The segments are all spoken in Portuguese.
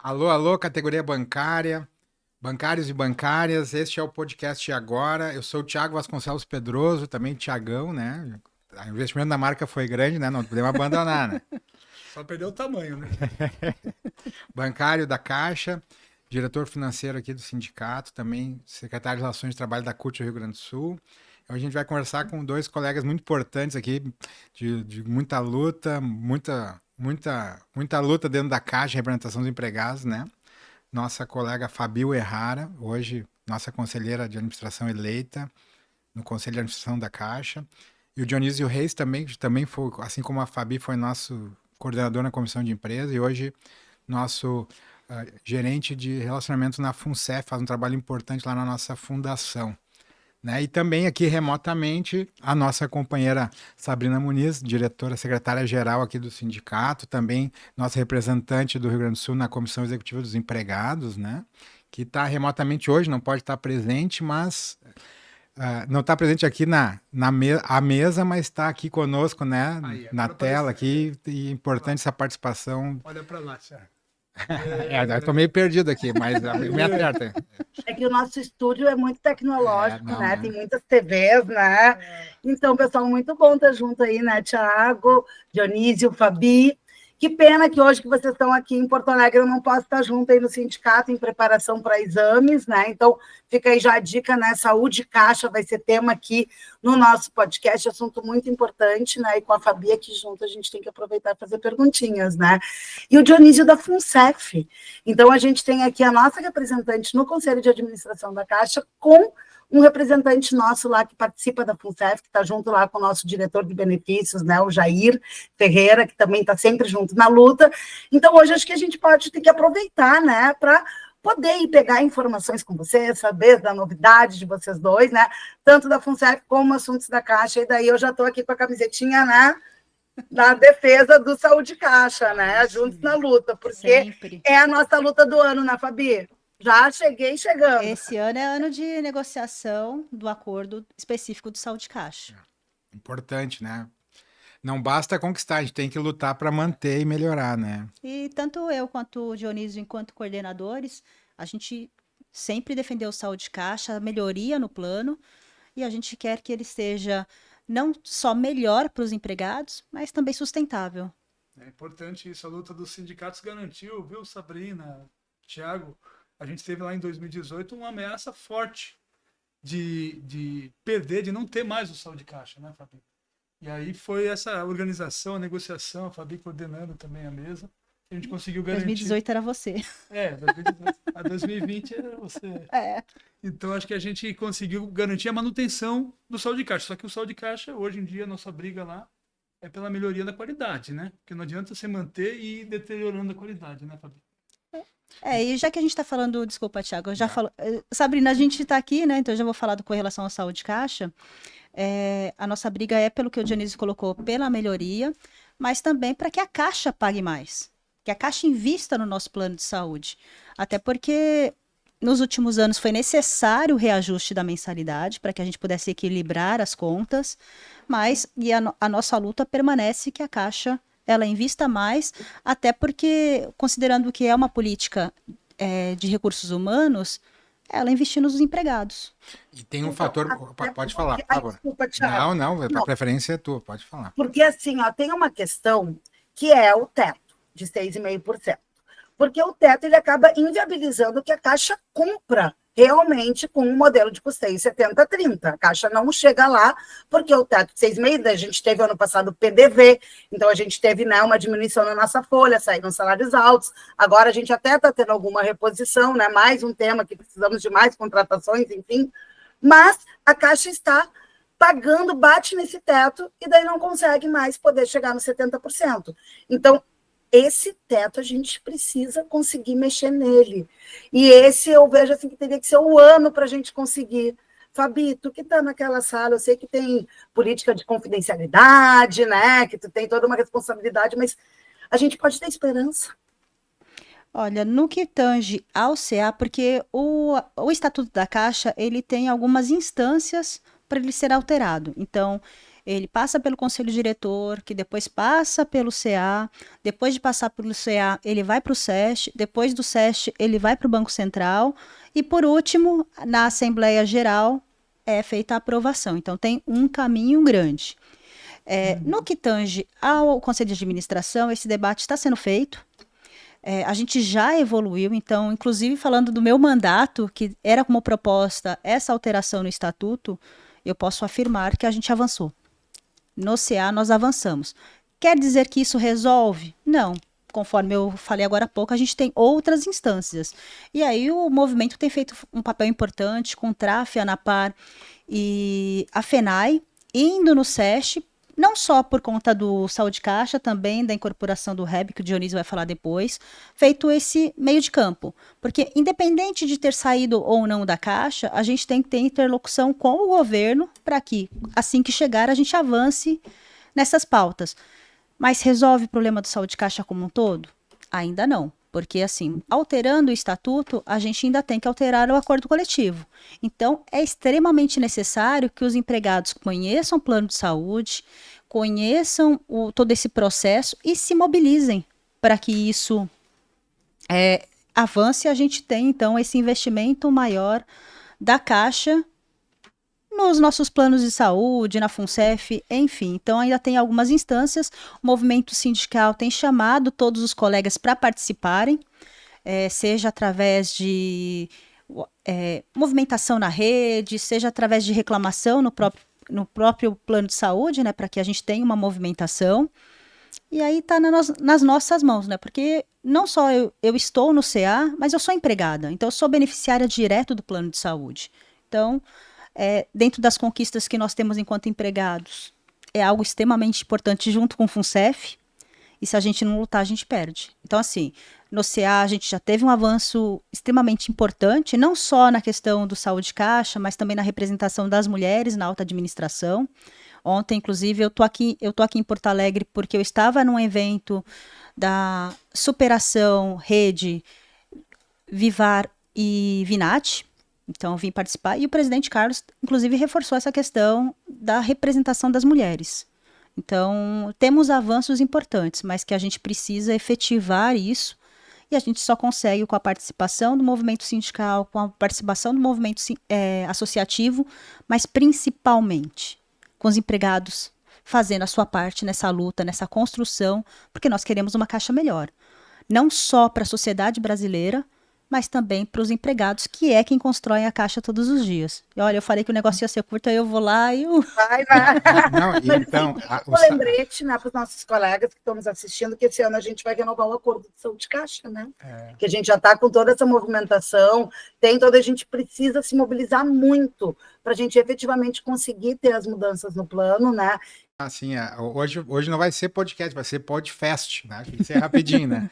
Alô, alô, categoria bancária, bancários e bancárias, este é o podcast Agora. Eu sou o Thiago Vasconcelos Pedroso, também Thiagão, né? O investimento da marca foi grande, né? Não podemos abandonar, né? Só perdeu o tamanho, né? Bancário da Caixa, diretor financeiro aqui do sindicato, também secretário de Relações de Trabalho da CUT Rio Grande do Sul. Hoje a gente vai conversar com dois colegas muito importantes aqui, de muita luta, muita luta dentro da Caixa, representação dos empregados, né? Nossa colega Fabio Errara, hoje nossa conselheira de administração eleita no Conselho de Administração da Caixa. E o Dionísio Reis também foi, assim como a Fabi, foi nosso coordenador na comissão de empresa e hoje nosso gerente de relacionamento na FUNCEF, faz um trabalho importante lá na nossa fundação. Né? E também aqui remotamente a nossa companheira Sabrina Muniz, diretora, secretária-geral aqui do sindicato, também nossa representante do Rio Grande do Sul na Comissão Executiva dos Empregados, né? Que está remotamente hoje, não pode estar presente, mas não está presente aqui à mesa, mas está aqui conosco, né? Aí, Na agora tela apareceu. aqui, e importante essa participação. Olha pra lá, Thiago. Eu estou meio perdido aqui, mas me aperta. É que o nosso estúdio é muito tecnológico, Não, né? né? Tem muitas TVs, né? Então, pessoal, muito bom estar junto aí, né? Thiago, Dionísio, Fabi. Que pena que hoje que vocês estão aqui em Porto Alegre, eu não posso estar junto aí no sindicato em preparação para exames, né? Então, fica aí já a dica, né? Saúde e caixa vai ser tema aqui no nosso podcast, assunto muito importante, né? E com a Fabi aqui junto, a gente tem que aproveitar e fazer perguntinhas, né? E o Dionísio da FUNCEF. Então, a gente tem aqui a nossa representante no Conselho de Administração da Caixa com um representante nosso lá que participa da FUNCEF, que está junto lá com o nosso diretor de benefícios, né, o Jair Ferreira, que também está sempre junto na luta. Então, hoje, acho que a gente pode ter que aproveitar, né, para poder ir pegar informações com vocês, saber da novidade de vocês dois, né, tanto da FUNCEF como assuntos da Caixa, e daí eu já estou aqui com a camisetinha, né, da defesa do Saúde Caixa, né, juntos na luta, porque Sempre. é a nossa luta do ano, né, Fabi? Já cheguei chegando. Esse ano é ano de negociação do acordo específico do Saúde Caixa. Importante, né? Não basta conquistar, a gente tem que lutar para manter e melhorar, né? E tanto eu quanto o Dionísio, enquanto coordenadores, a gente sempre defendeu o Saúde Caixa, a melhoria no plano, e a gente quer que ele seja não só melhor para os empregados, mas também sustentável. É importante isso, a luta dos sindicatos garantiu, viu, Sabrina, Thiago? A gente teve lá em 2018 uma ameaça forte de perder, de não ter mais o Saúde Caixa, né, Fabi? E aí foi essa organização, a negociação, a Fabi coordenando também a mesa, a gente conseguiu garantir. 2018 era você. 2018. A 2020 era você. É. Então, acho que a gente conseguiu garantir a manutenção do Saúde Caixa. Só que o Saúde Caixa, hoje em dia, a nossa briga lá é pela melhoria da qualidade, né? Porque não adianta você manter e ir deteriorando a qualidade, né, Fabi? E já que a gente está falando, desculpa, Thiago, eu já falo, Sabrina, a gente está aqui, né? Então eu já vou falar com relação à Saúde Caixa. A nossa briga é pelo que o Dionísio colocou, pela melhoria, mas também para que a Caixa pague mais, que a Caixa invista no nosso plano de saúde. Até porque nos últimos anos foi necessário o reajuste da mensalidade para que a gente pudesse equilibrar as contas, mas a nossa luta permanece que a Caixa ela invista mais, até porque, considerando que é uma política de recursos humanos, ela investir nos empregados. E tem um fator. Pode falar, por favor. Desculpa, Thiago. Não, a preferência é tua, pode falar. Porque, assim, ó, tem uma questão que é o teto de 6,5%. Porque o teto ele acaba inviabilizando que a Caixa cumpra realmente com um modelo de custeio 70-30. A Caixa não chega lá, porque o teto de 6,5%, a gente teve ano passado o PDV, então a gente teve, né, uma diminuição na nossa folha, saíram salários altos, agora a gente até está tendo alguma reposição, né, mais um tema que precisamos de mais contratações, enfim, mas a Caixa está pagando, bate nesse teto, e daí não consegue mais poder chegar nos 70%. Então, esse teto a gente precisa conseguir mexer nele. E esse eu vejo assim que teria que ser o ano para a gente conseguir. Fabi, tu que está naquela sala, eu sei que tem política de confidencialidade, né? Que tu tem toda uma responsabilidade, mas a gente pode ter esperança. Olha, no que tange ao CA, porque o Estatuto da Caixa, ele tem algumas instâncias para ele ser alterado. Então, Ele passa pelo conselho diretor, que depois passa pelo CA, depois de passar pelo CA, ele vai para o SESC, depois do SESC, ele vai para o Banco Central, e por último, na Assembleia Geral, é feita a aprovação. Então, tem um caminho grande. No que tange ao Conselho de Administração, esse debate está sendo feito. A gente já evoluiu, então, inclusive falando do meu mandato, que era como proposta essa alteração no estatuto, eu posso afirmar que a gente avançou. No CA nós avançamos. Quer dizer que isso resolve? Não. Conforme eu falei agora há pouco, a gente tem outras instâncias. E aí o movimento tem feito um papel importante com o TRAF, a ANAPAR e a FENAI, indo no SESC, não só por conta do Saúde Caixa, também da incorporação do REB, que o Dionísio vai falar depois, feito esse meio de campo. Porque, independente de ter saído ou não da Caixa, a gente tem que ter interlocução com o governo para que, assim que chegar, a gente avance nessas pautas. Mas resolve o problema do Saúde Caixa como um todo? Ainda não. Porque, assim, alterando o estatuto, a gente ainda tem que alterar o acordo coletivo. Então, é extremamente necessário que os empregados conheçam o plano de saúde, conheçam todo esse processo e se mobilizem para que isso avance e a gente tenha, então, esse investimento maior da Caixa nos nossos planos de saúde, na FUNCEF, enfim. Então, ainda tem algumas instâncias. O movimento sindical tem chamado todos os colegas para participarem, seja através de movimentação na rede, seja através de reclamação no próprio plano de saúde, né, para que a gente tenha uma movimentação. E aí está nas nossas mãos, né? Porque não só eu estou no CA, mas eu sou empregada. Então, eu sou beneficiária direto do plano de saúde. Então, dentro das conquistas que nós temos enquanto empregados, é algo extremamente importante junto com o FUNCEF, e se a gente não lutar, a gente perde. Então, assim, no CA a gente já teve um avanço extremamente importante, não só na questão do Saúde Caixa, mas também na representação das mulheres na alta administração. Ontem, inclusive, eu tô aqui em Porto Alegre porque eu estava num evento da Superação Rede Vivar e Vinati. Então, eu vim participar. E o presidente Carlos, inclusive, reforçou essa questão da representação das mulheres. Então, temos avanços importantes, mas que a gente precisa efetivar isso. E a gente só consegue com a participação do movimento sindical, com a participação do movimento associativo, mas principalmente com os empregados fazendo a sua parte nessa luta, nessa construção, porque nós queremos uma Caixa melhor. Não só para a sociedade brasileira, mas também para os empregados, que é quem constrói a Caixa todos os dias. E olha, eu falei que o negócio ia ser curto, aí eu vou lá e Vai, vai. Não, então, Um lembrete, né, para os nossos colegas que estão nos assistindo, que esse ano a gente vai renovar o acordo de saúde caixa, né? Que a gente já está com toda essa movimentação, a gente precisa se mobilizar muito para a gente efetivamente conseguir ter as mudanças no plano, né? Assim, hoje não vai ser podcast, vai ser podfest, né? Tem que ser rapidinho, né?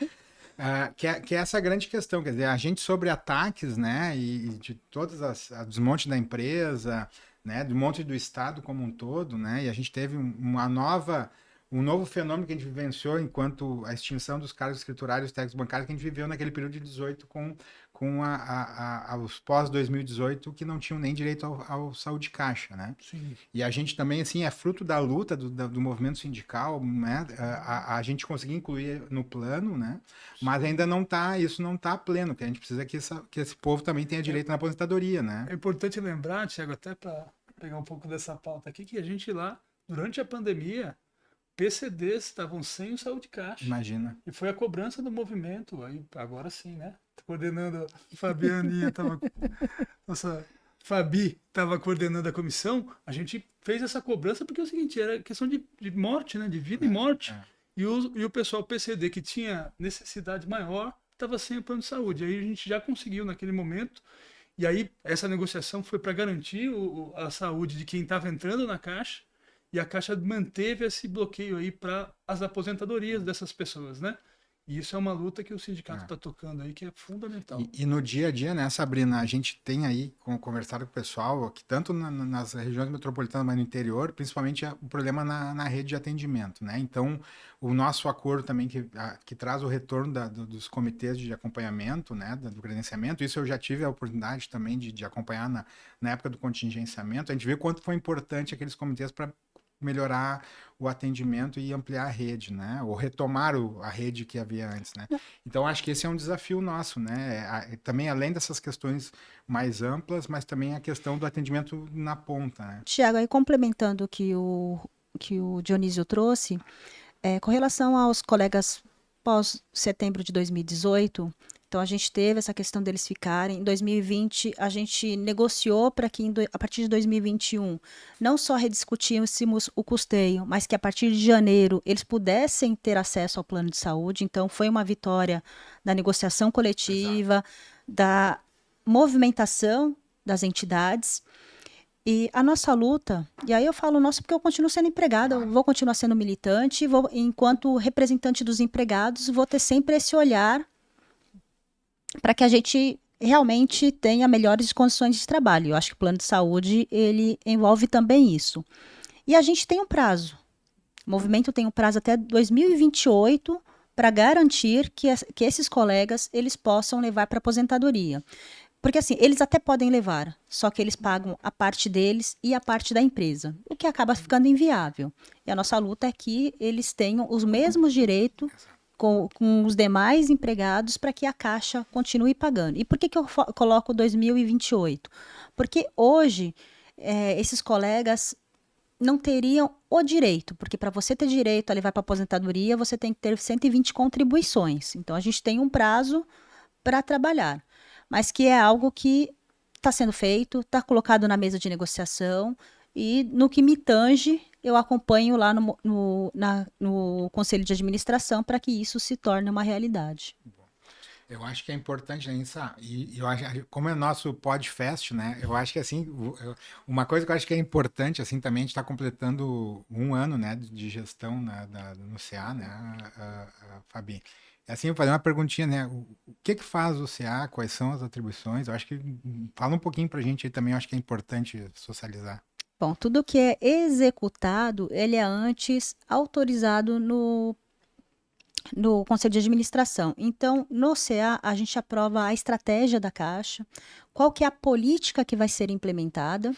Que é essa grande questão, quer dizer, a gente sobre ataques, né, e de todas a desmonte da empresa, né, do monte do Estado como um todo, né, e a gente teve um novo fenômeno que a gente vivenciou enquanto a extinção dos cargos escriturários e técnicos bancários que a gente viveu naquele período de 18 com os pós-2018 que não tinham nem direito ao saúde caixa, né? Sim. E a gente também, assim, é fruto da luta do movimento sindical, né? A gente conseguir incluir no plano, né? Mas ainda isso não está pleno, que a gente precisa que esse povo também tenha direito na aposentadoria, né? É importante lembrar, Thiago, até para pegar um pouco dessa pauta aqui, que a gente lá, durante a pandemia, PCDs estavam sem o saúde caixa. Imagina. E foi a cobrança do movimento, aí agora sim, né? Coordenando, a Fabianinha estava... Nossa, Fabi estava coordenando a comissão, a gente fez essa cobrança porque é o seguinte, era questão de morte, né? De vida e morte. E o pessoal PCD que tinha necessidade maior estava sem o plano de saúde. Aí a gente já conseguiu naquele momento. E aí essa negociação foi para garantir a saúde de quem estava entrando na Caixa. E a Caixa manteve esse bloqueio aí para as aposentadorias dessas pessoas, né? E isso é uma luta que o sindicato está tocando aí, que é fundamental. E no dia a dia, né, Sabrina, a gente tem aí conversado com o pessoal, que tanto nas regiões metropolitanas, mas no interior, principalmente o problema na rede de atendimento, né? Então, o nosso acordo também que traz o retorno dos comitês de acompanhamento, né, do credenciamento, isso eu já tive a oportunidade também de acompanhar na época do contingenciamento, a gente vê quanto foi importante aqueles comitês para melhorar o atendimento e ampliar a rede, né? Ou retomar a rede que havia antes, né? Então, acho que esse é um desafio nosso, né? Também, além dessas questões mais amplas, mas também a questão do atendimento na ponta, né? Tiago, aí complementando o que o Dionísio trouxe, com relação aos colegas pós setembro de 2018, então a gente teve essa questão deles ficarem. Em 2020, a gente negociou para que a partir de 2021 não só rediscutíssemos o custeio, mas que a partir de janeiro eles pudessem ter acesso ao plano de saúde. Então foi uma vitória da negociação coletiva, da movimentação das entidades. E a nossa luta, e aí eu falo nossa porque eu continuo sendo empregada, eu vou continuar sendo militante, enquanto representante dos empregados, vou ter sempre esse olhar para que a gente realmente tenha melhores condições de trabalho. Eu acho que o plano de saúde, ele envolve também isso. E a gente tem um prazo. O movimento tem um prazo até 2028 para garantir que esses colegas eles possam levar para aposentadoria. Porque assim, eles até podem levar, só que eles pagam a parte deles e a parte da empresa, o que acaba ficando inviável. E a nossa luta é que eles tenham os mesmos direitos com os demais empregados para que a Caixa continue pagando. E por que eu coloco 2028? Porque hoje esses colegas não teriam o direito, porque para você ter direito a levar para aposentadoria, você tem que ter 120 contribuições. Então a gente tem um prazo para trabalhar, mas que é algo que está sendo feito, está colocado na mesa de negociação, e no que me tange, eu acompanho lá no Conselho de Administração para que isso se torne uma realidade. Eu acho que é importante, né, e eu acho, como é nosso podcast, né, eu acho que assim, uma coisa que eu acho que é importante, assim, também a gente está completando 1 ano, né, de gestão no CA, né, Fabi. Assim, eu vou fazer uma perguntinha, né, o que faz o CA, quais são as atribuições? Eu acho que, fala um pouquinho pra gente aí também, eu acho que é importante socializar. Bom, tudo que é executado, ele é antes autorizado no Conselho de Administração. Então, no CA, a gente aprova a estratégia da Caixa, qual que é a política que vai ser implementada,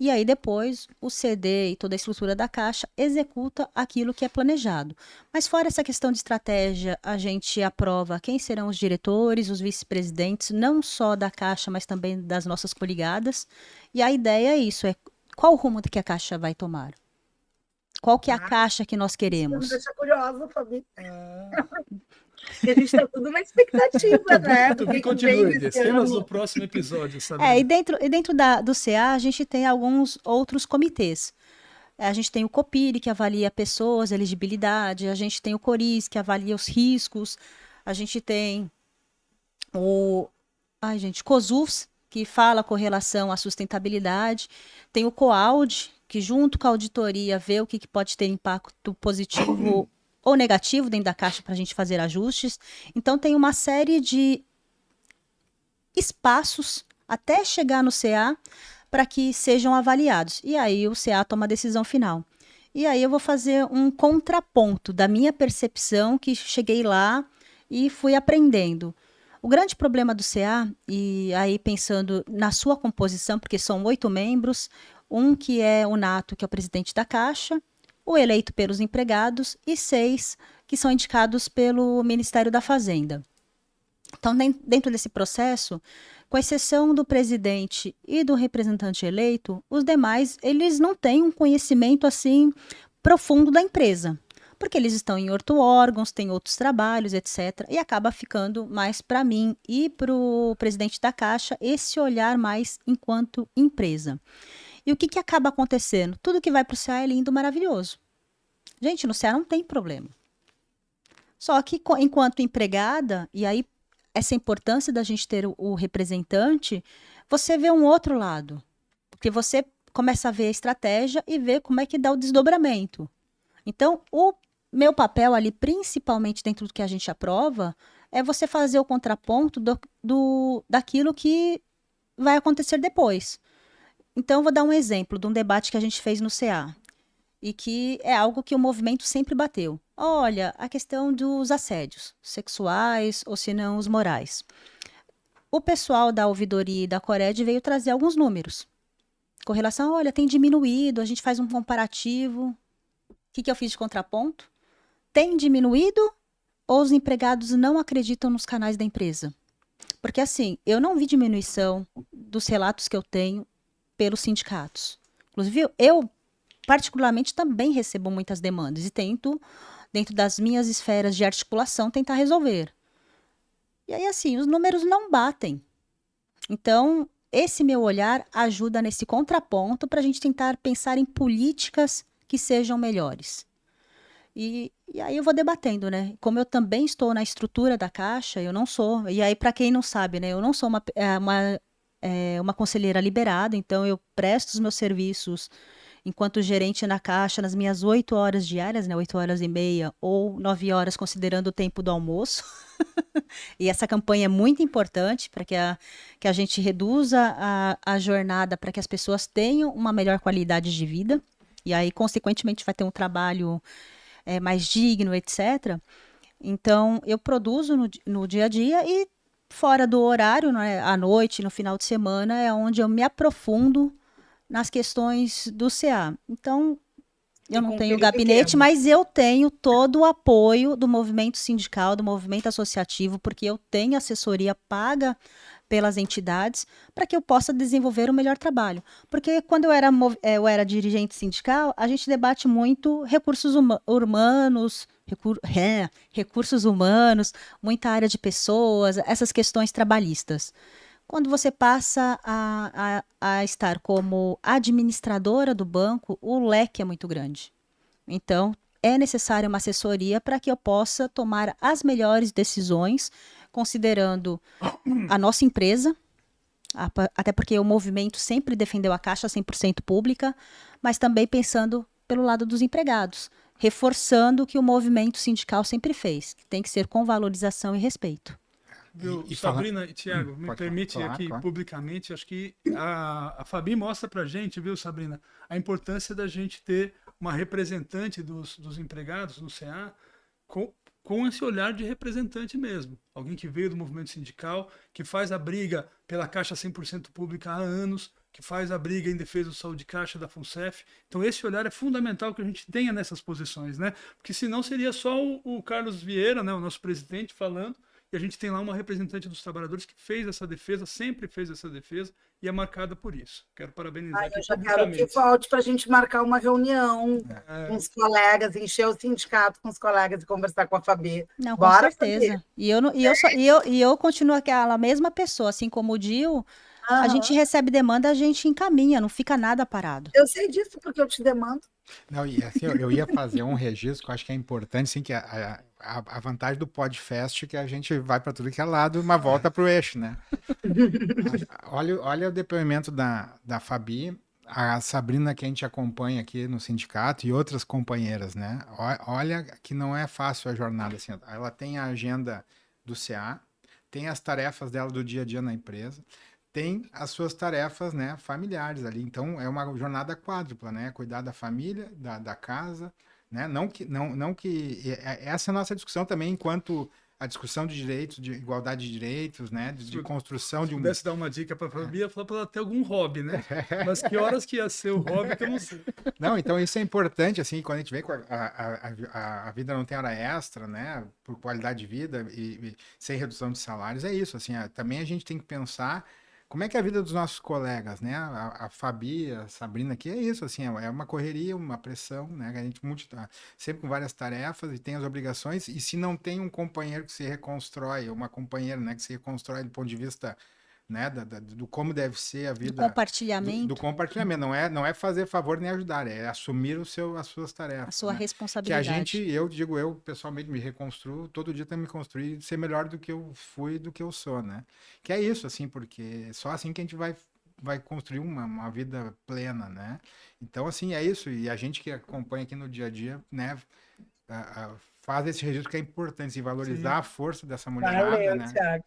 e aí depois o CD e toda a estrutura da Caixa executa aquilo que é planejado. Mas fora essa questão de estratégia, a gente aprova quem serão os diretores, os vice-presidentes, não só da Caixa, mas também das nossas coligadas. E a ideia é isso, qual o rumo que a Caixa vai tomar? Qual que é a Caixa que nós queremos? Me deixa curiosa, Fabi. Porque a gente está tudo na expectativa, né? Tu que continue, cenas do próximo episódio, sabe? E dentro do CA, a gente tem alguns outros comitês. A gente tem o COPIRI, que avalia pessoas, elegibilidade, a gente tem o CORIS, que avalia os riscos, a gente tem o COSUS, que fala com relação à sustentabilidade, tem o COAUD, que junto com a auditoria vê o que pode ter impacto positivo ou negativo dentro da Caixa para a gente fazer ajustes. Então, tem uma série de espaços até chegar no CA para que sejam avaliados. E aí o CA toma a decisão final. E aí eu vou fazer um contraponto da minha percepção, que cheguei lá e fui aprendendo. O grande problema do CA, e aí pensando na sua composição, porque são 8 membros, um que é o Nato, que é o presidente da Caixa, o eleito pelos empregados, e 6 que são indicados pelo Ministério da Fazenda. Então, dentro desse processo, com exceção do presidente e do representante eleito, os demais, eles não têm um conhecimento assim profundo da empresa, porque eles estão em outros órgãos, têm outros trabalhos, etc. E acaba ficando mais para mim e para o presidente da Caixa esse olhar mais enquanto empresa. E o que acaba acontecendo? Tudo que vai para o CA é lindo, maravilhoso. Gente, no CA não tem problema. Só que enquanto empregada, e aí essa importância da gente ter o representante, você vê um outro lado. Porque você começa a ver a estratégia e ver como é que dá o desdobramento. Então, o meu papel ali, principalmente dentro do que a gente aprova, é você fazer o contraponto daquilo que vai acontecer depois. Então, eu vou dar um exemplo de um debate que a gente fez no CA, e que é algo que o movimento sempre bateu. Olha, a questão dos assédios sexuais ou se não os morais. O pessoal da ouvidoria e da Cored veio trazer alguns números. Correlação, olha, tem diminuído, a gente faz um comparativo. O que eu fiz de contraponto? Tem diminuído ou os empregados não acreditam nos canais da empresa? Porque assim, eu não vi diminuição dos relatos que eu tenho pelos sindicatos. Inclusive, eu particularmente também recebo muitas demandas e tento, dentro das minhas esferas de articulação, tentar resolver. E aí, assim, os números não batem. Então, esse meu olhar ajuda nesse contraponto para a gente tentar pensar em políticas que sejam melhores. E aí eu vou debatendo, né? Como eu também estou na estrutura da Caixa, eu não sou. E aí, para quem não sabe, né? Eu não sou uma conselheira liberada, então eu presto os meus serviços enquanto gerente na Caixa nas minhas 8 horas diárias, né? 8h30 ou 9 horas, considerando o tempo do almoço. E essa campanha é muito importante para que a gente reduza a jornada para que as pessoas tenham uma melhor qualidade de vida. E aí, consequentemente, vai ter um trabalho mais digno, etc. Então, eu produzo no dia a dia e fora do horário, né, à noite, no final de semana, é onde eu me aprofundo nas questões do CA. Então, eu não tenho gabinete, mas eu tenho todo o apoio do movimento sindical, do movimento associativo, porque eu tenho assessoria paga pelas entidades para que eu possa desenvolver o melhor trabalho. Porque quando eu era dirigente sindical, a gente debate muito recursos humanos, muita área de pessoas, essas questões trabalhistas. Quando você passa a estar como administradora do banco, o leque é muito grande. Então, é necessária uma assessoria para que eu possa tomar as melhores decisões, considerando a nossa empresa, até porque o movimento sempre defendeu a Caixa 100% pública, mas também pensando pelo lado dos empregados, reforçando o que o movimento sindical sempre fez, que tem que ser com valorização e respeito. Viu, Sabrina e Tiago, me permite falar, aqui claro. Publicamente, acho que a Fabi mostra pra gente, viu, Sabrina, a importância da gente ter uma representante dos empregados no CA com esse olhar de representante mesmo. Alguém que veio do movimento sindical, que faz a briga pela Caixa 100% pública há anos, que faz a briga em defesa do saúde de caixa da FUNCEF. Então esse olhar é fundamental que a gente tenha nessas posições, né? Porque senão seria só o Carlos Vieira, né, o nosso presidente, falando, e a gente tem lá uma representante dos trabalhadores que fez essa defesa, sempre fez essa defesa, e é marcada por isso. Quero parabenizar aqui eu já quero publicamente. que volte para a gente marcar uma reunião com os colegas, encher o sindicato com os colegas e conversar com a Fabi. Não, com Bora, certeza. Fabi. E eu continuo aquela mesma pessoa, assim como o Dil, a gente recebe demanda, a gente encaminha, não fica nada parado. Eu sei disso porque eu te demando. Não, e assim, eu ia fazer um registro que eu acho que é importante, sim, que a vantagem do Podfest é que a gente vai para tudo que é lado, mas volta para o eixo, né? Olha o depoimento da Fabi, a Sabrina que a gente acompanha aqui no sindicato e outras companheiras, né? Olha que não é fácil a jornada, assim, ela tem a agenda do CA, tem as tarefas dela do dia a dia na empresa, tem as suas tarefas, né, familiares ali. Então, é uma jornada quádrupla, né? Cuidar da família, da casa, né? Não que essa é a nossa discussão também, enquanto a discussão de direitos, de igualdade de direitos, né? De construção de um... Se pudesse dar uma dica para a Fabi, ia falar para ela ter algum hobby, né? Mas que horas que ia ser o hobby que eu não sei. Não, então isso é importante, assim, quando a gente vê que a vida não tem hora extra, né? Por qualidade de vida e sem redução de salários, é isso, assim, também a gente tem que pensar como é que é a vida dos nossos colegas, né? A Fabi, a Sabrina aqui, é isso, assim, é uma correria, uma pressão, né? Que a gente sempre com várias tarefas e tem as obrigações, e se não tem um companheiro que se reconstrói, uma companheira, né, que se reconstrói do ponto de vista, né, do como deve ser a vida... Compartilhamento, Do compartilhamento, não é fazer favor nem ajudar, é assumir as suas tarefas. a sua né? Que a responsabilidade. gente, eu pessoalmente me reconstruo, todo dia tenho que me construir, ser melhor do que eu fui, do que eu sou, né? Que é isso, assim, porque só assim que a gente vai construir uma vida plena, né? Então, assim, é isso, e a gente que acompanha aqui no dia a dia, né, faz esse registro que é importante, e valorizar Sim. a força dessa mulherada, né? Thiago.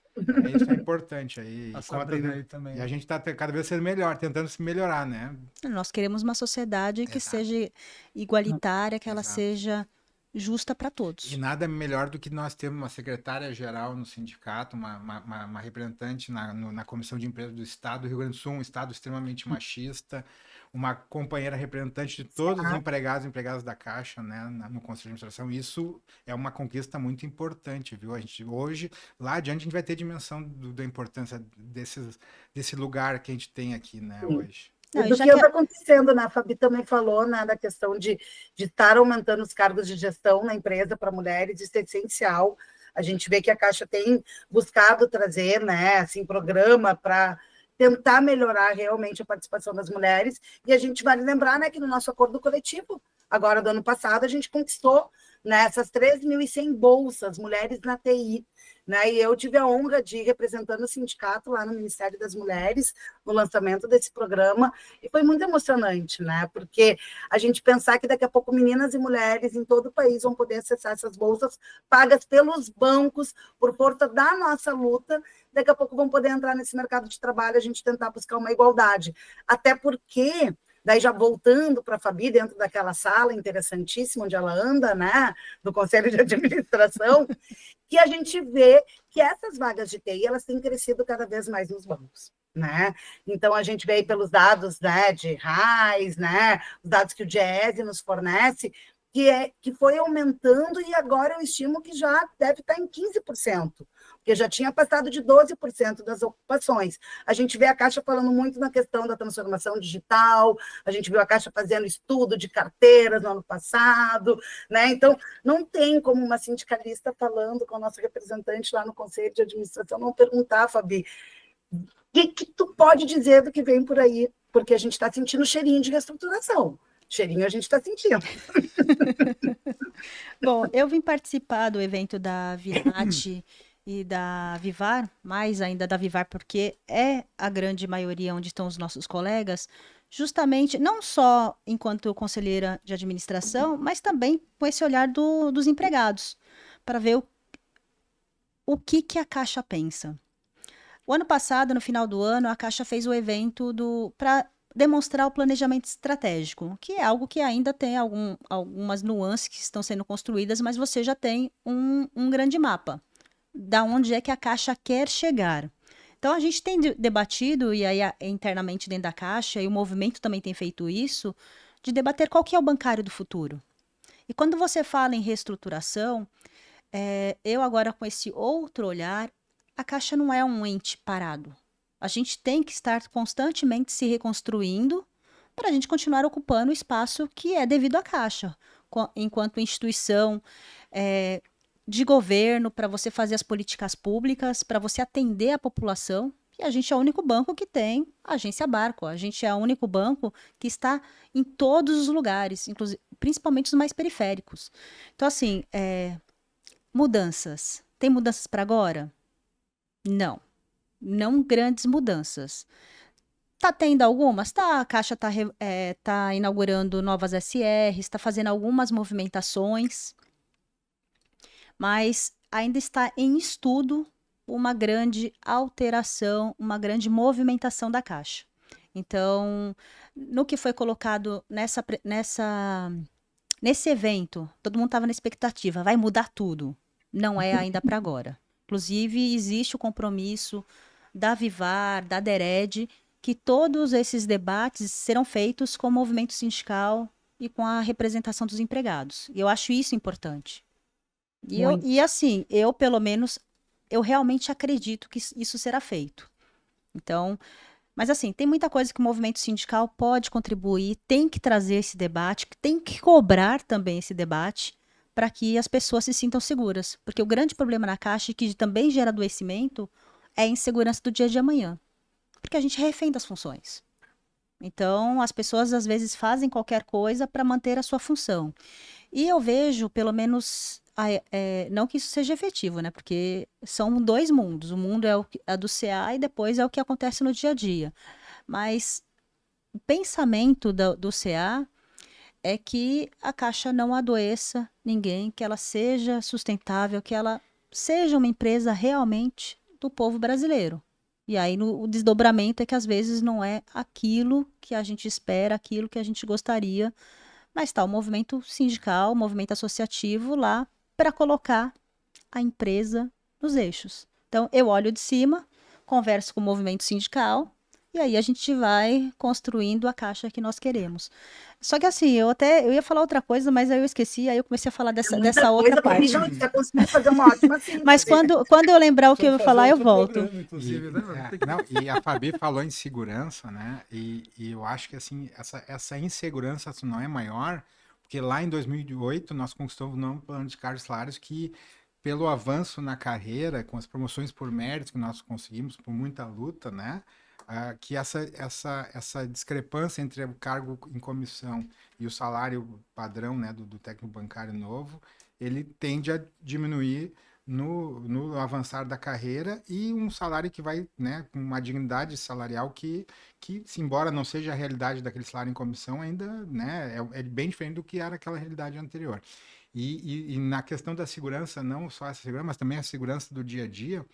Isso é importante aí. A Sabrina aí também. E a gente está cada vez sendo melhor, tentando se melhorar, né? Nós queremos uma sociedade que seja igualitária, que ela Exato. seja justa para todos. E nada melhor do que nós termos uma secretária-geral no sindicato, uma representante na Comissão de Empresas do Estado do Rio Grande do Sul, um Estado extremamente machista, uma companheira representante de todos os empregados e empregadas da Caixa, né, no Conselho de Administração. Isso é uma conquista muito importante, viu? A gente, hoje, lá adiante, a gente vai ter dimensão da importância desse lugar que a gente tem aqui, né, hoje. Não, Do já que que está acontecendo, né? A Fabi também falou, né, da questão de estar aumentando os cargos de gestão na empresa para mulheres, isso é essencial. A gente vê que a Caixa tem buscado trazer, né, assim, programa para tentar melhorar realmente a participação das mulheres. E a gente vale lembrar, né, que no nosso acordo coletivo, agora do ano passado, a gente conquistou, né, essas 3.100 bolsas, mulheres na TI. Né? E eu tive a honra de ir representando o sindicato lá no Ministério das Mulheres, no lançamento desse programa, e foi muito emocionante, né? Porque a gente pensar que daqui a pouco meninas e mulheres em todo o país vão poder acessar essas bolsas pagas pelos bancos, por força da nossa luta, daqui a pouco vão poder entrar nesse mercado de trabalho, a gente tentar buscar uma igualdade. Até porque... Daí, já voltando para a Fabi, dentro daquela sala interessantíssima onde ela anda, né, do Conselho de Administração, que a gente vê que essas vagas de TI, elas têm crescido cada vez mais nos bancos. Né? Então, a gente vê aí pelos dados, né, de RAIS, né, os dados que o Diese nos fornece, que foi aumentando e agora eu estimo que já deve estar em 15%. Porque já tinha passado de 12% das ocupações. A gente vê a Caixa falando muito na questão da transformação digital, a gente viu a Caixa fazendo estudo de carteiras no ano passado, né? Então, não tem como uma sindicalista falando com a nossa representante lá no Conselho de Administração não perguntar, Fabi, o que tu pode dizer do que vem por aí? Porque a gente está sentindo cheirinho de reestruturação. Cheirinho a gente está sentindo. Bom, eu vim participar do evento da Virate e da Vivar, mais ainda da Vivar, porque é a grande maioria onde estão os nossos colegas, justamente, não só enquanto conselheira de administração, mas também com esse olhar dos empregados, para ver o que a Caixa pensa. O ano passado, no final do ano, a Caixa fez o evento para demonstrar o planejamento estratégico, que é algo que ainda tem algumas nuances que estão sendo construídas, mas você já tem um grande mapa da onde é que a Caixa quer chegar. Então, a gente tem debatido, e aí internamente dentro da Caixa, e o movimento também tem feito isso, de debater qual que é o bancário do futuro. E quando você fala em reestruturação, eu agora com esse outro olhar, a Caixa não é um ente parado. A gente tem que estar constantemente se reconstruindo para a gente continuar ocupando o espaço que é devido à Caixa, enquanto instituição de governo, para você fazer as políticas públicas, para você atender a população. E a gente é o único banco que tem agência Barco. A gente é o único banco que está em todos os lugares, inclusive, principalmente os mais periféricos. Então, assim, mudanças. Tem mudanças para agora? Não. Não grandes mudanças. Tá tendo algumas? Tá, a Caixa tá inaugurando novas SRs, está fazendo algumas movimentações, mas ainda está em estudo uma grande alteração, uma grande movimentação da Caixa. Então, no que foi colocado nesse evento, todo mundo estava na expectativa, vai mudar tudo. Não é ainda para agora. Inclusive, existe o compromisso da Vivar, da DERED, que todos esses debates serão feitos com o movimento sindical e com a representação dos empregados. E eu acho isso importante. E assim, eu pelo menos, eu realmente acredito que isso será feito. Então, mas assim, tem muita coisa que o movimento sindical pode contribuir, tem que trazer esse debate, tem que cobrar também esse debate, para que as pessoas se sintam seguras. Porque o grande problema na Caixa, que também gera adoecimento, é a insegurança do dia de amanhã. Porque a gente é refém das funções. Então, as pessoas às vezes fazem qualquer coisa para manter a sua função. E eu vejo, pelo menos, não que isso seja efetivo, né? Porque são dois mundos. O mundo é do CA e depois é o que acontece no dia a dia. Mas o pensamento do CA é que a Caixa não adoeça ninguém, que ela seja sustentável, que ela seja uma empresa realmente do povo brasileiro. E aí o desdobramento é que às vezes não é aquilo que a gente espera, aquilo que a gente gostaria mas está o movimento sindical, o movimento associativo lá para colocar a empresa nos eixos. Então, eu olho de cima, converso com o movimento sindical, e aí a gente vai construindo a caixa que nós queremos. Só que assim, eu ia falar outra coisa, mas aí eu esqueci, aí eu comecei a falar dessa outra parte. Você conseguiu fazer uma ótima síntese. Mas quando eu lembrar o que eu vou falar, eu volto. Inclusive, né? E a Fabi falou em segurança, né? E eu acho que assim, essa insegurança não é maior, porque lá em 2008 nós conquistamos o novo plano de cargos e salários que, pelo avanço na carreira, com as promoções por mérito que nós conseguimos, por muita luta, né? Que essa discrepância entre o cargo em comissão e o salário padrão, né, do técnico bancário novo, ele tende a diminuir no avançar da carreira, e um salário que vai, né, com uma dignidade salarial que embora não seja a realidade daquele salário em comissão, ainda, né, é bem diferente do que era aquela realidade anterior. E na questão da segurança, não só essa segurança, mas também a segurança do dia a dia,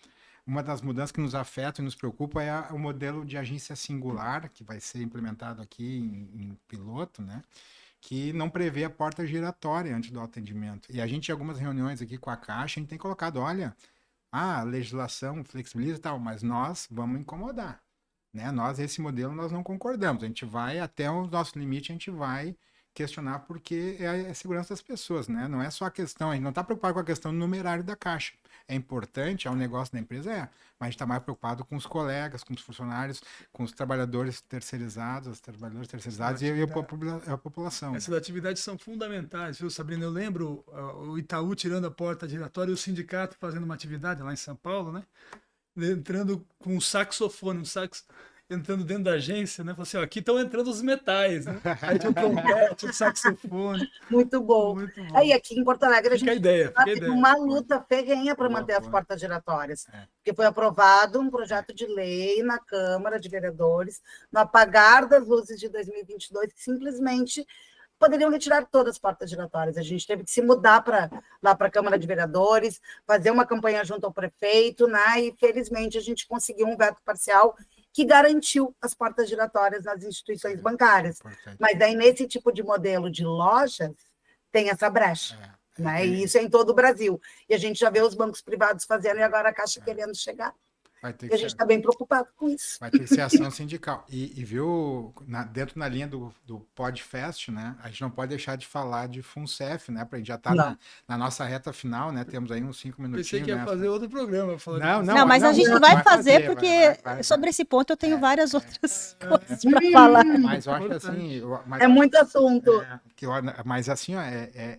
uma das mudanças que nos afeta e nos preocupa é o modelo de agência singular, que vai ser implementado aqui em piloto, né? Que não prevê a porta giratória antes do atendimento. E a gente, em algumas reuniões aqui com a Caixa, a gente tem colocado, olha, a legislação flexibiliza e tal, mas nós vamos incomodar, né? Nós, esse modelo, nós não concordamos. A gente vai até o nosso limite, a gente vai questionar, porque é a segurança das pessoas, né? Não é só a questão, a gente não está preocupado com a questão do numerário da Caixa. É importante, é um negócio da empresa, mas a gente está mais preocupado com os colegas, com os funcionários, com os trabalhadores terceirizados, os trabalhadores terceirizados e a população. Essas atividades são fundamentais, viu, Sabrina? Eu lembro o Itaú tirando a porta giratória e o sindicato fazendo uma atividade lá em São Paulo, né? Entrando com um saxofone, entrando dentro da agência, né? Falou assim, ó, aqui estão entrando os metais, né? Aí tinha o trompete, o saxofone. Muito bom. Muito bom. Aí aqui em Porto Alegre a gente Fica uma luta ferrenha para manter as portas giratórias. Porque foi aprovado um projeto de lei na Câmara de Vereadores, no apagar das luzes de 2022, que simplesmente poderiam retirar todas as portas giratórias. A gente teve que se mudar lá para a Câmara de Vereadores, fazer uma campanha junto ao prefeito, né? E felizmente a gente conseguiu um veto parcial que garantiu as portas giratórias nas instituições bancárias. Mas daí, nesse tipo de modelo de lojas, tem essa brecha. Né? E isso é em todo o Brasil. E a gente já vê os bancos privados fazendo, e agora a Caixa querendo chegar. E a gente está bem preocupado com isso. Vai ter que ser ação sindical. E viu, dentro na linha do Podfest, né? A gente não pode deixar de falar de FUNCEF, né? Porque a gente já está na nossa reta final, né? Temos aí uns 5 minutinhos. Pensei que ia fazer outro programa. Não, mas a gente vai fazer, porque sobre esse ponto eu tenho várias outras coisas para falar. Mas eu acho assim... É muito assunto. Mas assim, ó,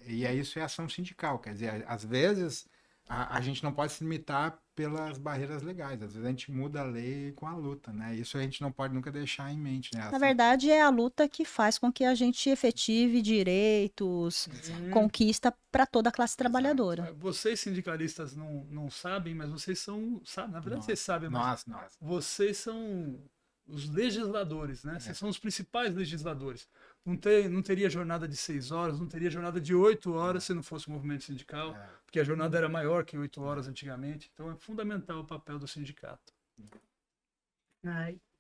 e isso é ação sindical. Quer dizer, às vezes a gente não pode se limitar pelas barreiras legais. Às vezes a gente muda a lei com a luta, né? Isso a gente não pode nunca deixar em mente, né? Na verdade, é a luta que faz com que a gente efetive direitos, conquista para toda a classe trabalhadora. Vocês sindicalistas não sabem, mas vocês são... Na verdade, vocês sabem, mas vocês são os legisladores, né? Vocês são os principais legisladores. Não teria jornada de 6 horas, não teria jornada de 8 horas se não fosse o movimento sindical, porque a jornada era maior que 8 horas antigamente. Então é fundamental o papel do sindicato.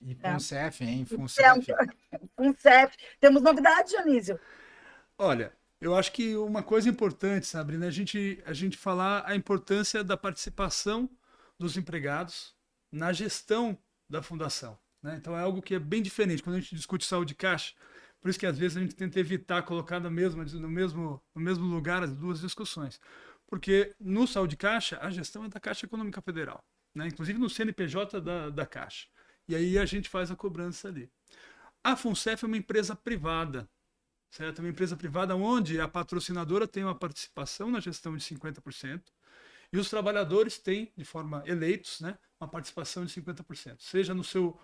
E FUNCEF, hein? FUNCEF. Temos novidades, Dionísio? Olha, eu acho que uma coisa importante, Sabrina, a gente falar a importância da participação dos empregados na gestão da fundação, né? Então é algo que é bem diferente. Quando a gente discute saúde caixa, por isso que às vezes a gente tenta evitar colocar no mesmo lugar as duas discussões. Porque no saúde caixa, a gestão é da Caixa Econômica Federal, né? Inclusive no CNPJ da Caixa. E aí a gente faz a cobrança ali. A FUNCEF é uma empresa privada, certo? É uma empresa privada onde a patrocinadora tem uma participação na gestão de 50% e os trabalhadores têm, de forma eleitos, né, uma participação de 50%, seja no seu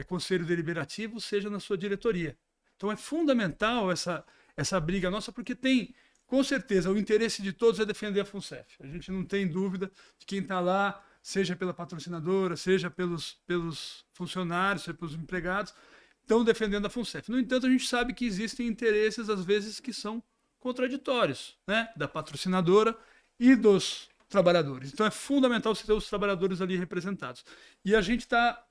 conselho deliberativo, seja na sua diretoria. Então é fundamental essa briga nossa, porque tem, com certeza, o interesse de todos é defender a FUNCEF. A gente não tem dúvida de quem está lá, seja pela patrocinadora, seja pelos funcionários, seja pelos empregados, estão defendendo a FUNCEF. No entanto, a gente sabe que existem interesses, às vezes, que são contraditórios, né? Da patrocinadora e dos trabalhadores. Então é fundamental você ter os trabalhadores ali representados. E a gente está,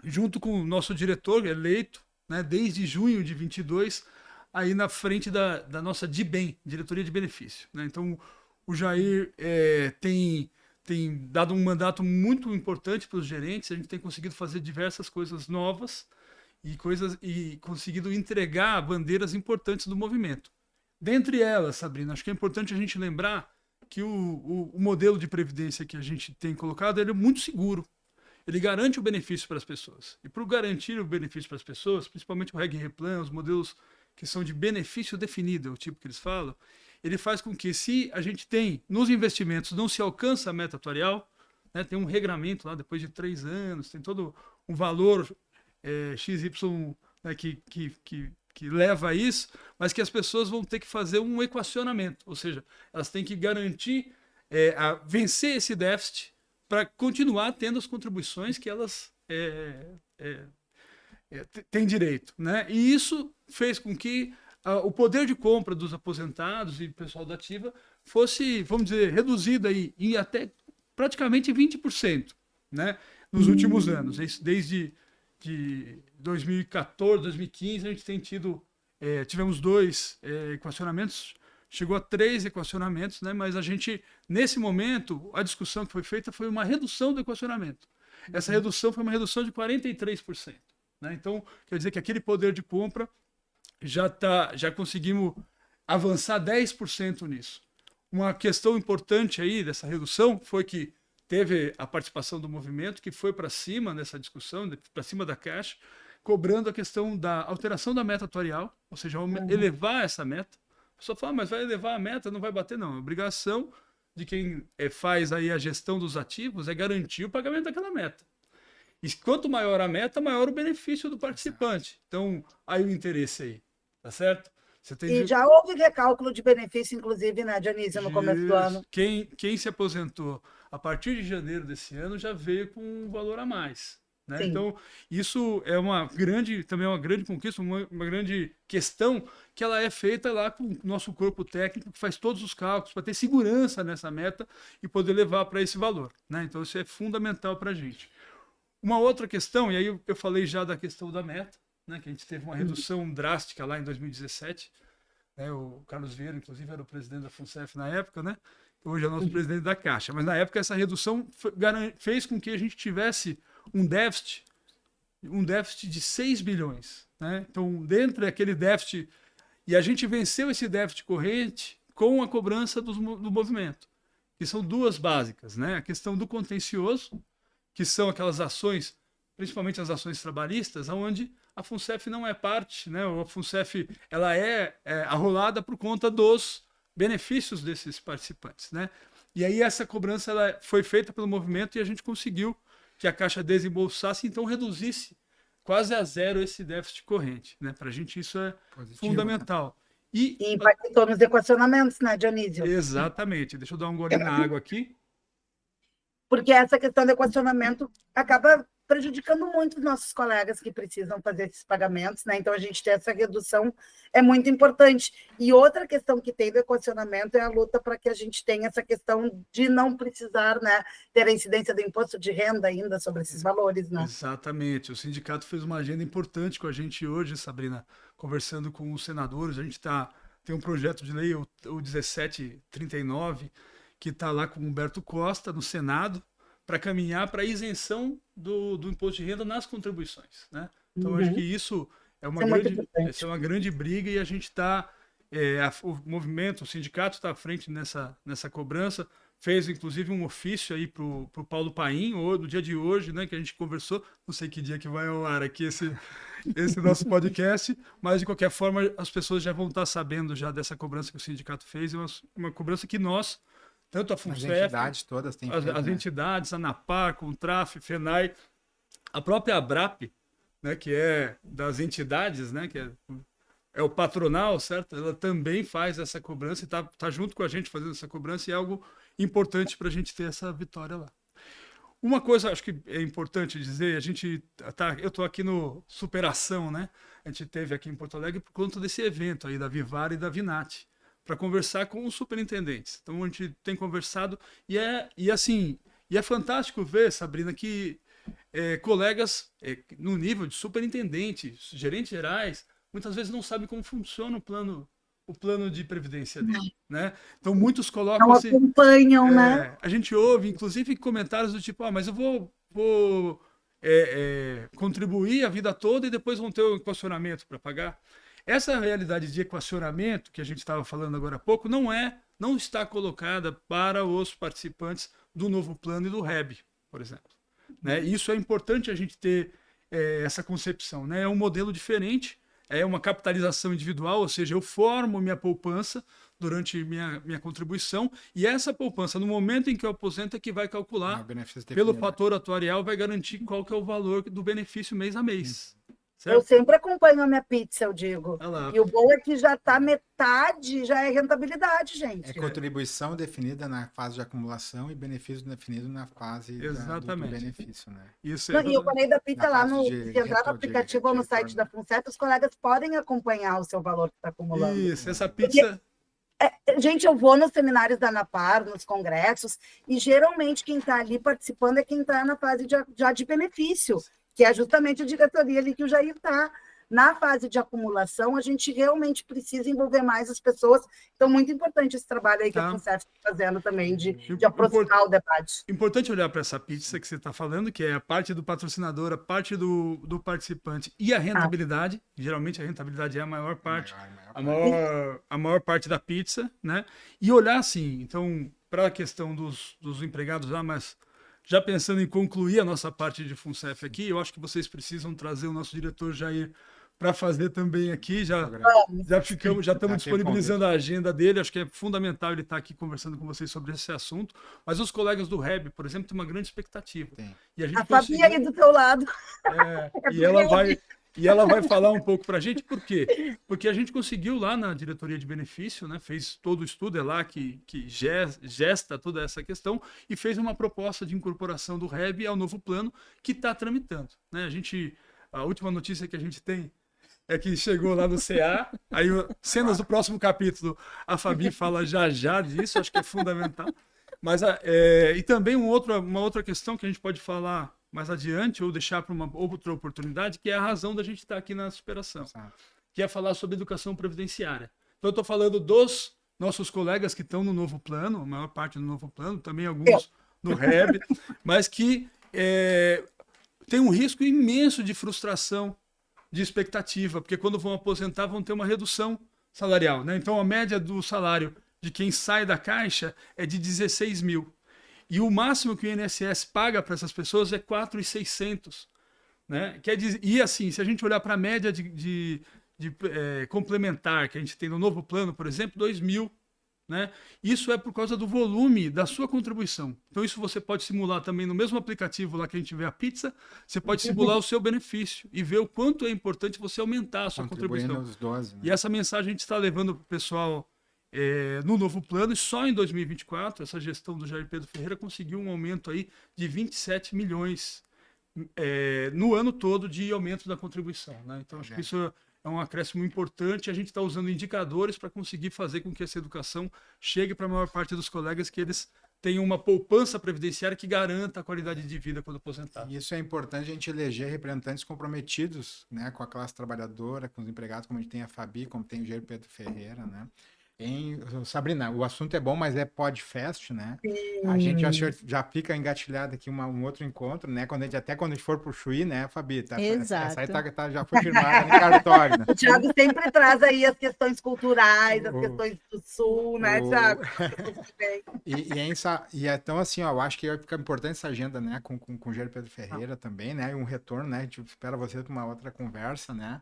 junto com o nosso diretor eleito, né, desde junho de 22, aí na frente da nossa DIBEM, Diretoria de Benefício, né? Então, o Jair tem dado um mandato muito importante para os gerentes, a gente tem conseguido fazer diversas coisas novas e conseguido entregar bandeiras importantes do movimento. Dentre elas, Sabrina, acho que é importante a gente lembrar que o modelo de previdência que a gente tem colocado, ele é muito seguro. Ele garante o benefício para as pessoas. E para garantir o benefício para as pessoas, principalmente o Reg Replan, os modelos que são de benefício definido, é o tipo que eles falam, ele faz com que, se a gente tem, nos investimentos, não se alcança a meta atuarial, né, tem um regramento lá, depois de 3 anos, tem todo um valor XY, né, que leva a isso, mas que as pessoas vão ter que fazer um equacionamento, ou seja, elas têm que garantir vencer esse déficit para continuar tendo as contribuições que elas têm direito, né? E isso fez com que o poder de compra dos aposentados e pessoal da ativa fosse, vamos dizer, reduzido aí em até praticamente 20%, né? Nos últimos anos, desde de 2014, 2015, a gente tem tivemos 2 equacionamentos, chegou a 3 equacionamentos, né? Mas a gente, nesse momento, a discussão que foi feita foi uma redução do equacionamento. Essa redução foi uma redução de 43%. Né? Então, quer dizer que aquele poder de compra já conseguimos avançar 10% nisso. Uma questão importante aí dessa redução foi que teve a participação do movimento, que foi para cima nessa discussão, para cima da Caixa, cobrando a questão da alteração da meta atuarial, ou seja, elevar essa meta. A pessoa fala, mas vai elevar a meta, não vai bater, não. A obrigação de quem faz aí a gestão dos ativos é garantir o pagamento daquela meta. E quanto maior a meta, maior o benefício do participante. Então, aí o interesse aí, tá certo? E já houve recálculo de benefício, inclusive, né, Dionísio, no começo do ano. Quem se aposentou a partir de janeiro desse ano já veio com um valor a mais. Né? Então, isso é também uma grande conquista, uma grande questão que ela é feita lá com o nosso corpo técnico, que faz todos os cálculos para ter segurança nessa meta e poder levar para esse valor. Né? Então, isso é fundamental para a gente. Uma outra questão, e aí eu falei já da questão da meta, né, que a gente teve uma redução drástica lá em 2017. Né, o Carlos Vieira, inclusive, era o presidente da FUNCEF na época, né? Hoje é o nosso presidente da Caixa. Mas na época essa redução fez com que a gente tivesse um déficit de 6 bilhões. Né? Então, dentro daquele déficit, e a gente venceu esse déficit corrente com a cobrança do movimento, que são 2 básicas. Né? A questão do contencioso, que são aquelas ações, principalmente as ações trabalhistas, onde a FUNCEF não é parte, né? A FUNCEF ela é arrolada por conta dos benefícios desses participantes. Né? E aí essa cobrança ela foi feita pelo movimento e a gente conseguiu que a Caixa desembolsasse, então reduzisse quase a zero esse déficit corrente. Né? Para a gente isso é fundamental. E impactou nos equacionamentos, né, Dionísio? Exatamente. Deixa eu dar um gole na água aqui. Porque essa questão do equacionamento acaba prejudicando muito os nossos colegas que precisam fazer esses pagamentos, né? Então, a gente ter essa redução é muito importante. E outra questão que tem do equacionamento é a luta para que a gente tenha essa questão de não precisar, né, ter a incidência do imposto de renda ainda sobre esses valores, né? Exatamente. O sindicato fez uma agenda importante com a gente hoje, Sabrina, conversando com os senadores. A gente tem um projeto de lei, o 1739, que está lá com o Humberto Costa, no Senado, para caminhar para a isenção do imposto de renda nas contribuições. Né? Então, acho que isso é uma grande briga e a gente está... o movimento, o sindicato está à frente nessa cobrança, fez inclusive um ofício aí para o Paulo Paim, no dia de hoje, né, que a gente conversou, não sei que dia que vai ao ar aqui esse nosso podcast, mas de qualquer forma as pessoas já vão estar sabendo já dessa cobrança que o sindicato fez, uma cobrança que nós, tanto a FUNCEF, as entidades todas têm feito, as entidades, a ANAPAR, CONTRAF, FENAI, a própria ABRAP, né, que é das entidades, né, que é o patronal, certo? Ela também faz essa cobrança e tá junto com a gente fazendo essa cobrança e é algo importante para a gente ter essa vitória lá. Uma coisa, acho que é importante dizer, eu estou aqui no Superação, né? A gente teve aqui em Porto Alegre por conta desse evento aí da Vivara e da Vinati, para conversar com os superintendentes. Então a gente tem conversado e é fantástico ver, Sabrina, que colegas no nível de superintendentes, gerentes gerais, muitas vezes não sabe como funciona o plano de previdência dele, né? Então muitos colocam Não assim, acompanham, né? a gente ouve, inclusive, comentários do tipo, mas eu vou contribuir a vida toda e depois vão ter o equacionamento para pagar. Essa realidade de equacionamento que a gente estava falando agora há pouco não está colocada para os participantes do novo plano e do REB, por exemplo. Né? Isso é importante a gente ter essa concepção. Né? É um modelo diferente, é uma capitalização individual, ou seja, eu formo minha poupança durante minha contribuição, e essa poupança, no momento em que eu aposento, é que vai calcular, pelo fator atuarial, vai garantir qual que é o valor do benefício mês a mês. Certo? Eu sempre acompanho a minha pizza, eu digo. E o bom é que já está metade, já é rentabilidade, gente. É contribuição definida na fase de acumulação e benefício definido na fase do benefício, né? Isso e eu falei da pizza lá se entrar no aplicativo ou no site da FUNCEF, os colegas podem acompanhar o seu valor que está acumulando. Isso, essa pizza... Gente, eu vou nos seminários da ANAPAR, nos congressos, e geralmente quem está ali participando é quem está na fase já de benefício, que é justamente a diretoria ali que o Jair está. Na fase de acumulação, a gente realmente precisa envolver mais as pessoas. Então, muito importante esse trabalho aí que a FUNCEF está fazendo também, de aproximar o debate. Importante olhar para essa pizza que você está falando, que é a parte do patrocinador, a parte do participante e a rentabilidade. Geralmente a rentabilidade é a maior parte, a maior parte da pizza, né? E olhar assim, então, para a questão dos empregados lá, mas já pensando em concluir a nossa parte de FUNCEF aqui, eu acho que vocês precisam trazer o nosso diretor Jair para fazer também aqui, já estamos disponibilizando a agenda dele, acho que é fundamental ele estar aqui conversando com vocês sobre esse assunto, mas os colegas do REB, por exemplo, têm uma grande expectativa. E a Fabi aí do teu lado. E ela vai falar um pouco para a gente, por quê? Porque a gente conseguiu lá na diretoria de benefício, né, fez todo o estudo, é lá que gesta toda essa questão, e fez uma proposta de incorporação do REB ao novo plano que está tramitando. Né? A última notícia que a gente tem é que chegou lá no CA, aí cenas do próximo capítulo, a Fabi fala já disso, acho que é fundamental. Mas, e também uma outra questão que a gente pode falar mais adiante, ou deixar para uma outra oportunidade, que é a razão da gente estar aqui na superação, que é falar sobre educação previdenciária. Então, eu estou falando dos nossos colegas que estão no novo plano, a maior parte do novo plano, também alguns no REB, mas que tem um risco imenso de frustração, de expectativa, porque quando vão aposentar vão ter uma redução salarial, né? Então a média do salário de quem sai da Caixa é de 16 mil. E o máximo que o INSS paga para essas pessoas é 4.600. Né? E assim, se a gente olhar para a média de complementar que a gente tem no novo plano, por exemplo, 2 mil. Né? Isso é por causa do volume da sua contribuição. Então isso você pode simular também no mesmo aplicativo lá que a gente vê a pizza, você pode simular o seu benefício e ver o quanto é importante você aumentar a sua contribuição. 12, né? E essa mensagem a gente está levando para o pessoal no novo plano, e só em 2024 essa gestão do Jair Pedro Ferreira conseguiu um aumento aí de 27 milhões no ano todo de aumento da contribuição. Né? Então acho que isso é um acréscimo importante. A gente está usando indicadores para conseguir fazer com que essa educação chegue para a maior parte dos colegas, que eles tenham uma poupança previdenciária que garanta a qualidade de vida quando aposentar. E isso é importante a gente eleger representantes comprometidos, né, com a classe trabalhadora, com os empregados, como a gente tem a Fabi, como tem o Jair Pedro Ferreira, né? Sabrina, o assunto é bom, mas é podcast, né? A gente já fica engatilhado aqui um outro encontro, né? Quando a gente for pro Chuí, né, Fabi? Exato. Essa aí já foi firmada em cartório, né? O Thiago sempre traz aí as questões culturais, as questões do Sul, né, Thiago? Então, assim, ó, eu acho que fica importante essa agenda, né, com o Jair Pedro Ferreira também, né? E um retorno, né? A gente espera você para uma outra conversa, né?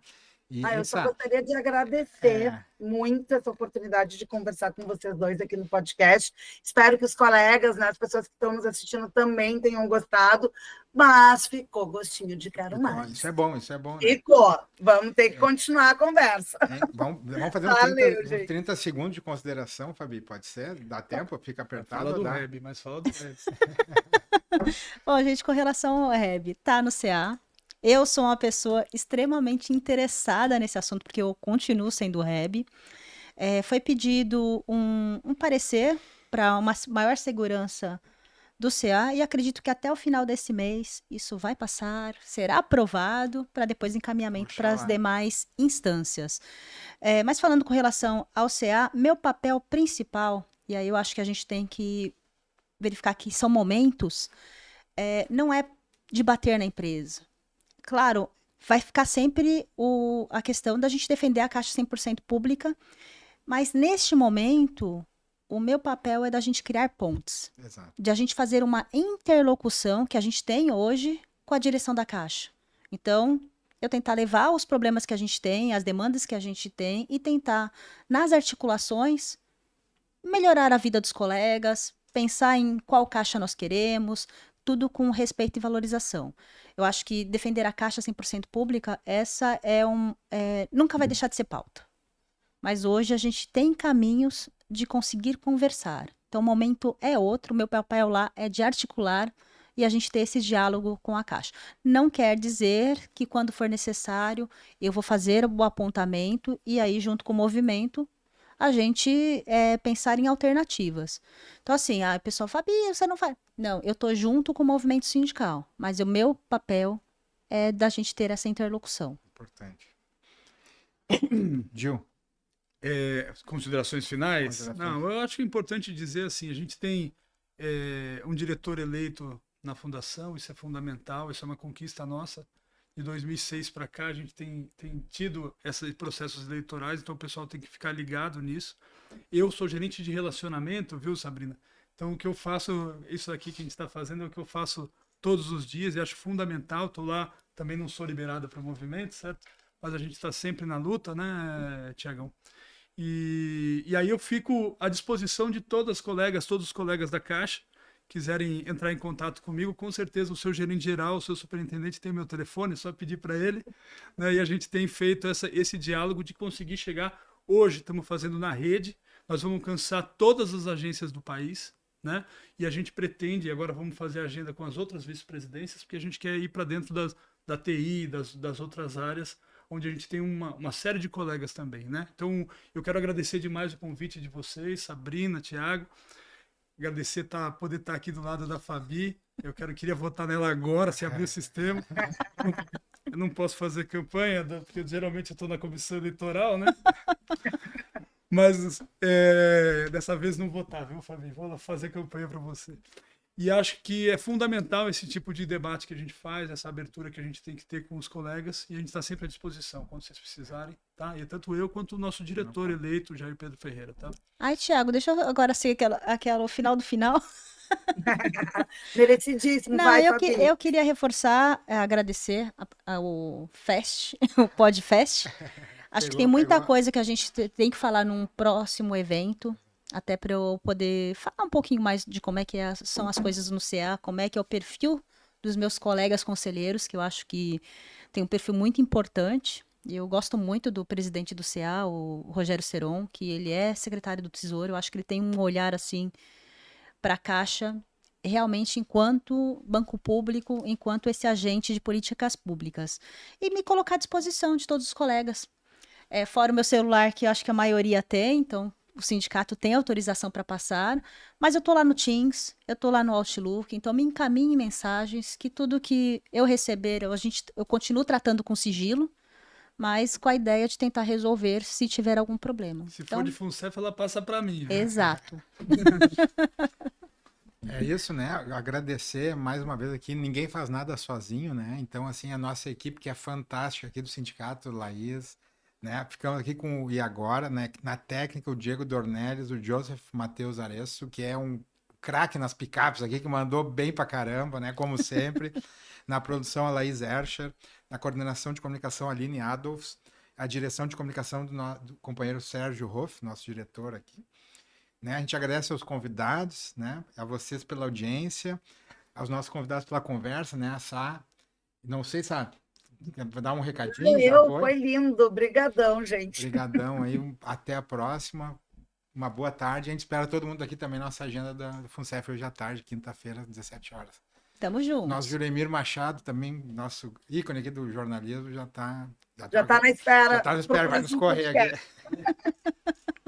Eu só gostaria de agradecer muito essa oportunidade de conversar com vocês dois aqui no podcast. Espero que os colegas, né, as pessoas que estão nos assistindo também tenham gostado, mas ficou gostinho de quero mais. Isso é bom, né? Ficou. Vamos ter que continuar a conversa. Vamos fazer uns 30 segundos de consideração, Fabi, pode ser? Dá tempo? Fica apertado? Fala do REB, mas fala do REB. Bom, gente, com relação ao REB, tá no CA. Eu sou uma pessoa extremamente interessada nesse assunto, porque eu continuo sendo REB. Foi pedido um parecer para uma maior segurança do CA e acredito que até o final desse mês isso vai passar, será aprovado para depois encaminhamento para as Oxalá. demais instâncias. Mas falando com relação ao CA, meu papel principal, e aí eu acho que a gente tem que verificar que são momentos, não é de bater na empresa. Claro, vai ficar sempre a questão da gente defender a Caixa 100% pública, mas neste momento, o meu papel é da gente criar pontes, Exato. de a gente fazer uma interlocução que a gente tem hoje com a direção da Caixa. Então, eu tentar levar os problemas que a gente tem, as demandas que a gente tem e tentar, nas articulações, melhorar a vida dos colegas, pensar em qual caixa nós queremos, tudo com respeito e valorização. Eu acho que defender a Caixa 100% pública, essa nunca vai deixar de ser pauta. Mas hoje a gente tem caminhos de conseguir conversar. Então o momento é outro, o meu papel lá é de articular e a gente ter esse diálogo com a Caixa. Não quer dizer que quando for necessário eu vou fazer o apontamento e aí junto com o movimento a gente pensar em alternativas. Então, assim, a pessoa fala, Fabi, você não faz. Não, eu estou junto com o movimento sindical, mas o meu papel é da gente ter essa interlocução. Importante. Gil. Considerações finais? Considerações. Não, eu acho que é importante dizer assim, a gente tem um diretor eleito na fundação, isso é fundamental, isso é uma conquista nossa. De 2006 para cá, a gente tem tido esses processos eleitorais, então o pessoal tem que ficar ligado nisso. Eu sou gerente de relacionamento, viu, Sabrina? Então, o que eu faço, isso aqui que a gente está fazendo, é o que eu faço todos os dias e acho fundamental. Estou lá, também não sou liberado para o movimento, certo? Mas a gente está sempre na luta, né, Tiagão? E aí eu fico à disposição de todos os colegas da Caixa, quiserem entrar em contato comigo, com certeza o seu gerente geral, o seu superintendente tem meu telefone, é só pedir para ele, né? E a gente tem feito esse diálogo de conseguir chegar. Hoje estamos fazendo na rede, nós vamos alcançar todas as agências do país, né? E a gente pretende, agora vamos fazer a agenda com as outras vice-presidências, porque a gente quer ir para dentro da TI, das outras áreas, onde a gente tem uma série de colegas também, né? Então, eu quero agradecer demais o convite de vocês, Sabrina, Tiago. Agradecer poder estar aqui do lado da Fabi. Eu queria votar nela agora, se abrir o sistema. Eu não posso fazer campanha, porque geralmente eu estou na comissão eleitoral, né? Mas dessa vez não votar, viu, Fabi? Vou fazer campanha para você. E acho que é fundamental esse tipo de debate que a gente faz, essa abertura que a gente tem que ter com os colegas, e a gente está sempre à disposição, quando vocês precisarem, tá? E tanto eu quanto o nosso diretor eleito, Jair Pedro Ferreira, tá? Ai, Tiago, deixa eu agora ser aquela final do final. Merecidíssimo, Não, vai, eu Fabi. queria reforçar, agradecer ao Fest, o Podfest. Acho que tem muita coisa que a gente tem que falar num próximo evento, até para eu poder falar um pouquinho mais de como é que são as coisas no CA, como é que é o perfil dos meus colegas conselheiros, que eu acho que tem um perfil muito importante. E eu gosto muito do presidente do CA, o Rogério Seron, que ele é secretário do Tesouro. Eu acho que ele tem um olhar assim para a Caixa, realmente enquanto banco público, enquanto esse agente de políticas públicas. E me colocar à disposição de todos os colegas. Fora o meu celular, que eu acho que a maioria tem, então o sindicato tem autorização para passar, mas eu estou lá no Teams, eu estou lá no Outlook, então me encaminhe mensagens, que tudo que eu receber, eu continuo tratando com sigilo, mas com a ideia de tentar resolver se tiver algum problema. Se for de FUNCEF, ela passa para mim. Viu? Exato. É isso, né? Agradecer mais uma vez aqui. Ninguém faz nada sozinho, né? Então, assim, a nossa equipe que é fantástica aqui do sindicato, Laís, né? Ficamos aqui com o E Agora, né? Na técnica, o Diego Dornelles, o Joseph Matheus Aresso, que é um craque nas picapes aqui, que mandou bem pra caramba, né? Como sempre. Na produção, a Laís Ercher. Na coordenação de comunicação, a Aline Adolfs. A direção de comunicação do companheiro Sérgio Hoff, nosso diretor aqui. Né? A gente agradece aos convidados, né? A vocês pela audiência, aos nossos convidados pela conversa, né? A Sá, não sei, Sá, vai dar um recadinho? Foi lindo, brigadão, gente. Brigadão aí, até a próxima, uma boa tarde, a gente espera todo mundo aqui também na nossa agenda da FUNCEF hoje à tarde, quinta-feira, 17 horas. Tamo junto. Nosso Juremir Machado também, nosso ícone aqui do jornalismo, já tá na espera. Já tá na espera, vai nos correr aqui.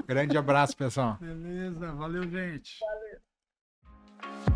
Grande abraço, pessoal. Beleza, valeu, gente. Valeu.